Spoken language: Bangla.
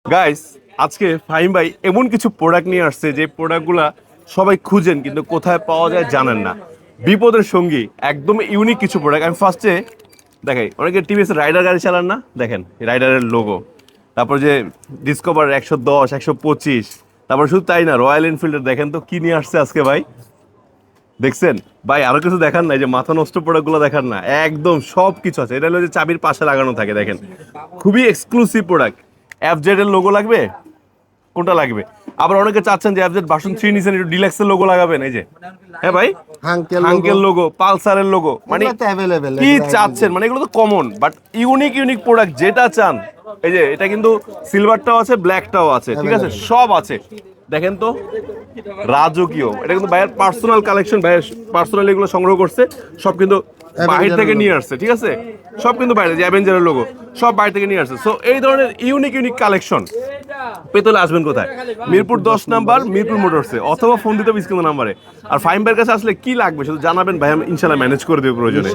গাইস, আজকে ফাহিম ভাই এমন কিছু প্রোডাক্ট নিয়ে আসছে যে প্রোডাক্টগুলা সবাই খুঁজেন কিন্তু কোথায় পাওয়া যায় জানেন না। বিপদের সঙ্গী একদম ইউনিক কিছু প্রোডাক্ট। আমি ফার্স্টে দেখাই, অনেকে টিভিএস রাইডার গাড়ি চালান না, দেখেন রাইডারের লোগো। তারপর যে ডিসকভার 110, 125, তারপর শুধু তাই না, রয়্যাল এনফিল্ডের দেখেন তো কি নিয়ে আসছে আজকে ভাই। দেখছেন ভাই, আরো কিছু দেখান না, এই যে মাথা নষ্ট প্রোডাক্টগুলো দেখান না, একদম সব কিছু আছে। এটা হলো যে চাবির পাশে লাগানো থাকে, দেখেন খুবই এক্সক্লুসিভ প্রোডাক্ট। এফজেড এর লোগো লাগবে, কোনটা লাগবে? আবার অনেকে চাচ্ছেন যে এফজেড ভার্সন 3 নিছেন, একটু ডিলাক্সের লোগো লাগাবেন, এই যে হ্যাঁ ভাই, হাঙ্কেল লোগো, পালসারের লোগো, মানে কি চাচ্ছেন, মানে এগুলো তো common, but unique unique product যেটা চান। এই যে এটা কিন্তু সিলভারটাও আছে, ব্ল্যাকটাও আছে, ঠিক আছে, সব আছে। দেখেন তো রাজকীয়, এটা কিন্তু ভাইয়ের পার্সোনাল কালেকশন, ভাইয়ের পার্সোনালি এগুলো সংগ্রহ করছে, সব কিন্তু বাইরে থেকে নিয়ে আসছে, ঠিক আছে, সব কিন্তু বাইরে, যে অ্যাভেঞ্জারের লোগো সব বাইরে থেকে নিয়ে আসছে। সো এই ধরনের ইউনিক ইউনিক কালেকশন পেতে হলে আসবেন কোথায়? মিরপুর 10 নাম্বার, মিরপুর মোটরসে, অথবা ফোন দিতে হবে স্ক্রিন নাম্বারে। আর ফাইম ভাইয়ের কাছে আসলে কি লাগবে শুধু জানাবেন, ভাই আমি ইনশাল্লাহ ম্যানেজ করে দেবো প্রয়োজনে।